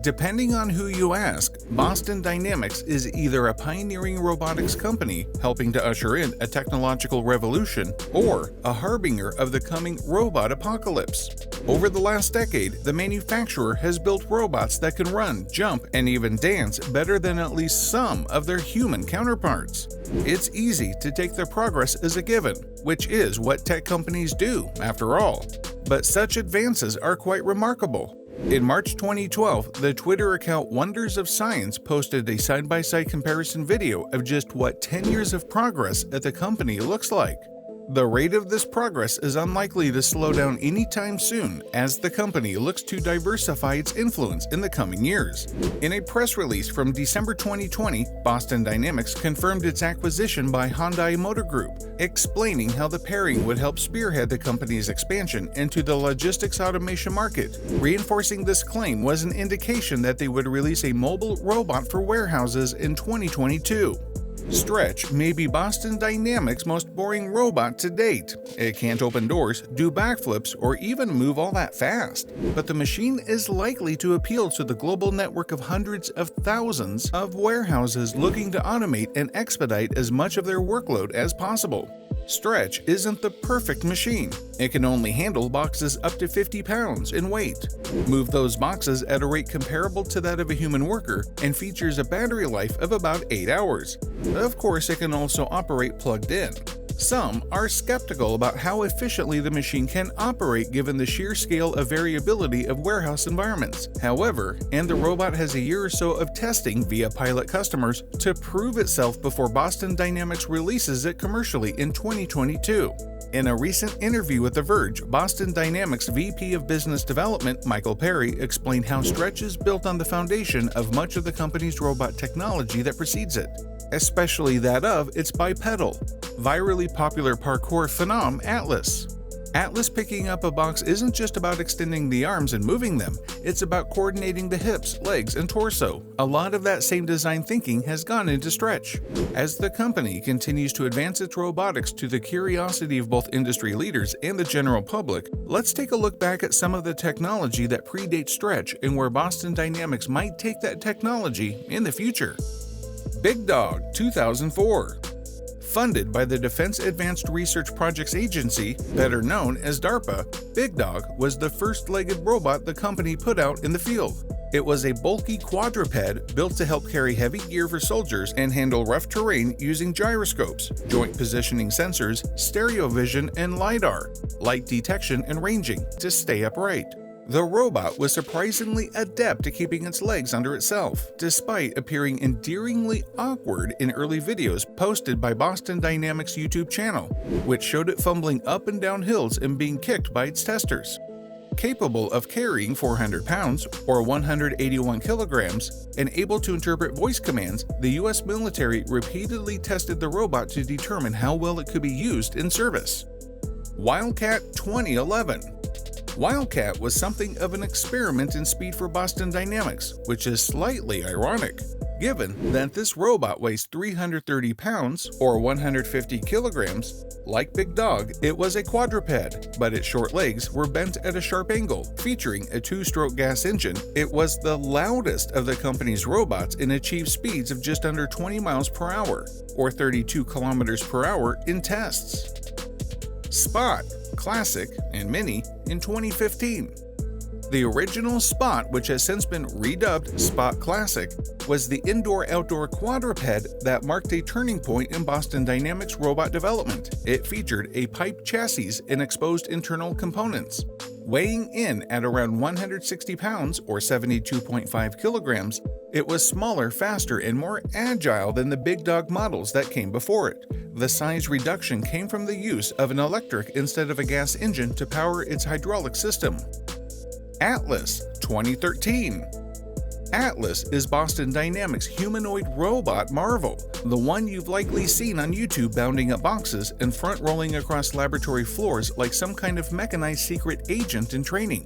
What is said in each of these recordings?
Depending on who you ask, Boston Dynamics is either a pioneering robotics company helping to usher in a technological revolution or a harbinger of the coming robot apocalypse. Over the last decade, the manufacturer has built robots that can run, jump, and even dance better than at least some of their human counterparts. It's easy to take their progress as a given, which is what tech companies do, after all. But such advances are quite remarkable. In March 2012, the Twitter account Wonders of Science posted a side-by-side comparison video of just what 10 years of progress at the company looks like. The rate of this progress is unlikely to slow down anytime soon as the company looks to diversify its influence in the coming years. In a press release from December 2020, Boston Dynamics confirmed its acquisition by Hyundai Motor Group, explaining how the pairing would help spearhead the company's expansion into the logistics automation market. Reinforcing this claim was an indication that they would release a mobile robot for warehouses in 2022. Stretch may be Boston Dynamics' most boring robot to date. It can't open doors, do backflips, or even move all that fast. But the machine is likely to appeal to the global network of hundreds of thousands of warehouses looking to automate and expedite as much of their workload as possible. Stretch isn't the perfect machine. It can only handle boxes up to 50 pounds in weight, move those boxes at a rate comparable to that of a human worker, and features a battery life of about 8 hours. Of course, it can also operate plugged in. Some are skeptical about how efficiently the machine can operate given the sheer scale of variability of warehouse environments. However, the robot has a year or so of testing via pilot customers to prove itself before Boston Dynamics releases it commercially in 2022. In a recent interview with The Verge, Boston Dynamics VP of Business Development Michael Perry explained how Stretch is built on the foundation of much of the company's robot technology that precedes it, especially that of its bipedal, virally popular parkour phenom Atlas. Atlas picking up a box isn't just about extending the arms and moving them, it's about coordinating the hips, legs, and torso. A lot of that same design thinking has gone into Stretch. As the company continues to advance its robotics to the curiosity of both industry leaders and the general public, let's take a look back at some of the technology that predates Stretch and where Boston Dynamics might take that technology in the future. Big Dog 2004. Funded by the Defense Advanced Research Projects Agency, better known as DARPA, Big Dog was the first-legged robot the company put out in the field. It was a bulky quadruped built to help carry heavy gear for soldiers and handle rough terrain using gyroscopes, joint positioning sensors, stereo vision, and LiDAR, light detection and ranging, to stay upright. The robot was surprisingly adept at keeping its legs under itself, despite appearing endearingly awkward in early videos posted by Boston Dynamics' YouTube channel, which showed it fumbling up and down hills and being kicked by its testers. Capable of carrying 400 pounds or 181 kilograms and able to interpret voice commands, the U.S. military repeatedly tested the robot to determine how well it could be used in service. WILDCAT 2011. WILDCAT was something of an experiment in speed for Boston Dynamics, which is slightly ironic, given that this robot weighs 330 pounds or 150 kilograms. Like Big Dog, it was a quadruped, but its short legs were bent at a sharp angle. Featuring a 2-stroke gas engine, it was the loudest of the company's robots and achieved speeds of just under 20 miles per hour, or 32 kilometers per hour in tests. Spot, Classic, and Mini in 2015. The original Spot, which has since been redubbed Spot Classic, was the indoor-outdoor quadruped that marked a turning point in Boston Dynamics robot development. It featured a pipe chassis and exposed internal components. Weighing in at around 160 pounds or 72.5 kilograms, it was smaller, faster, and more agile than the Big Dog models that came before it. The size reduction came from the use of an electric instead of a gas engine to power its hydraulic system. Atlas 2013. Atlas is Boston Dynamics' humanoid robot marvel, the one you've likely seen on YouTube bounding up boxes and front-rolling across laboratory floors like some kind of mechanized secret agent in training.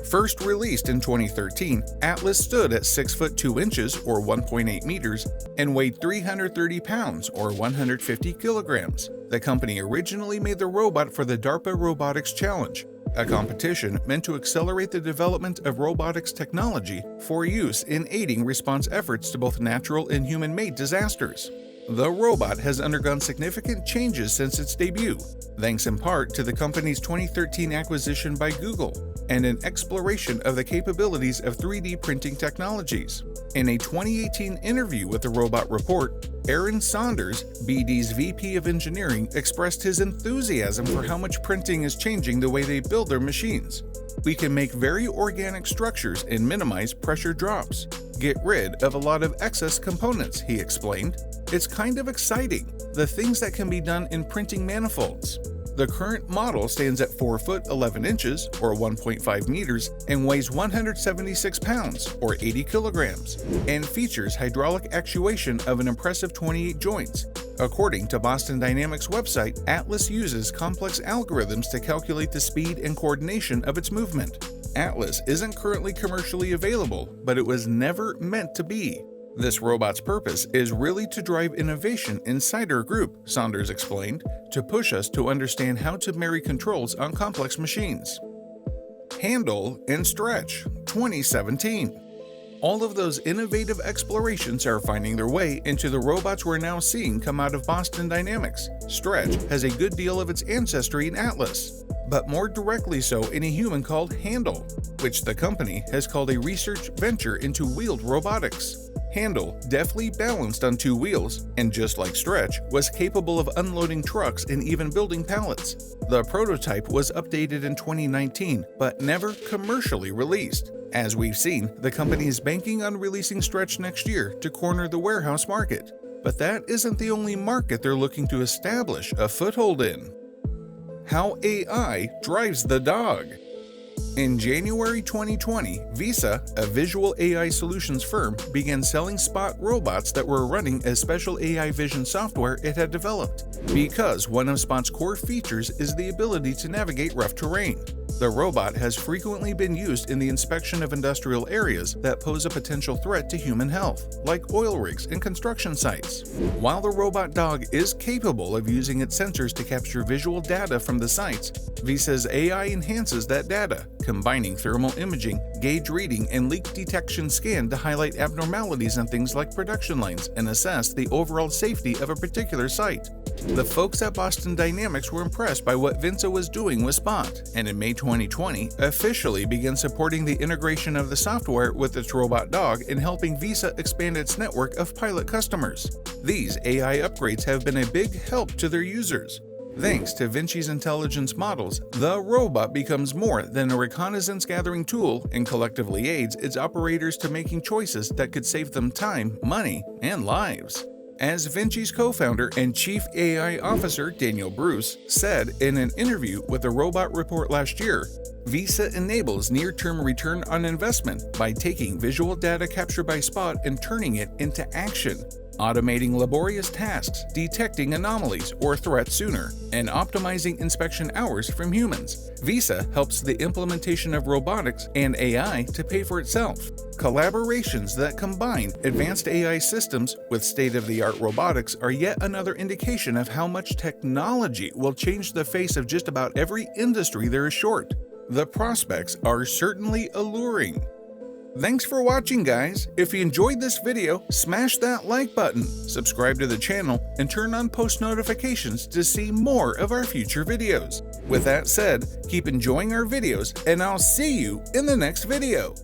First released in 2013, Atlas stood at 6 foot 2 inches or 1.8 meters and weighed 330 pounds or 150 kilograms. The company originally made the robot for the DARPA Robotics Challenge. a competition meant to accelerate the development of robotics technology for use in aiding response efforts to both natural and human-made disasters. The robot has undergone significant changes since its debut, thanks in part to the company's 2013 acquisition by Google and an exploration of the capabilities of 3D printing technologies. In a 2018 interview with the Robot Report, Aaron Saunders, BD's VP of Engineering, expressed his enthusiasm for how much printing is changing the way they build their machines. "We can make very organic structures and minimize pressure drops. Get rid of a lot of excess components," he explained. "It's kind of exciting, the things that can be done in printing manifolds." The current model stands at 4 foot 11 inches or 1.5 meters and weighs 176 pounds or 80 kilograms and features hydraulic actuation of an impressive 28 joints. According to Boston Dynamics' website, Atlas uses complex algorithms to calculate the speed and coordination of its movement. Atlas isn't currently commercially available, but it was never meant to be. This robot's purpose is really to drive innovation inside our group, Saunders explained, to push us to understand how to marry controls on complex machines. Handle and Stretch, 2017. All of those innovative explorations are finding their way into the robots we're now seeing come out of Boston Dynamics. Stretch has a good deal of its ancestry in Atlas, but more directly so in a human called Handle, which the company has called a research venture into wheeled robotics. Handle deftly balanced on 2 wheels, and just like Stretch, was capable of unloading trucks and even building pallets. The prototype was updated in 2019, but never commercially released. As we've seen, the company is banking on releasing Stretch next year to corner the warehouse market. But that isn't the only market they're looking to establish a foothold in. How AI drives the dog. In January 2020, Visa, a visual AI solutions firm, began selling Spot robots that were running as special AI vision software it had developed, because one of Spot's core features is the ability to navigate rough terrain. The robot has frequently been used in the inspection of industrial areas that pose a potential threat to human health, like oil rigs and construction sites. While the robot dog is capable of using its sensors to capture visual data from the sites, Visa's AI enhances that data, combining thermal imaging, gauge reading, and leak detection scan to highlight abnormalities in things like production lines and assess the overall safety of a particular site. The folks at Boston Dynamics were impressed by what Visa was doing with Spot, and in May 2020 officially began supporting the integration of the software with its robot dog and helping Visa expand its network of pilot customers. These AI upgrades have been a big help to their users. Thanks to Vinci's intelligence models, the robot becomes more than a reconnaissance-gathering tool and collectively aids its operators to making choices that could save them time, money, and lives. As Vinci's co-founder and chief AI officer Daniel Bruce said in an interview with the Robot Report last year, Visa enables near-term return on investment by taking visual data captured by Spot and turning it into action, automating laborious tasks, detecting anomalies or threats sooner, and optimizing inspection hours from humans. Visa helps the implementation of robotics and AI to pay for itself. Collaborations that combine advanced AI systems with state-of-the-art robotics are yet another indication of how much technology will change the face of just about every industry there is short. The prospects are certainly alluring. Thanks for watching, guys. If you enjoyed this video, smash that like button, subscribe to the channel, and turn on post notifications to see more of our future videos. With that said, keep enjoying our videos, and I'll see you in the next video.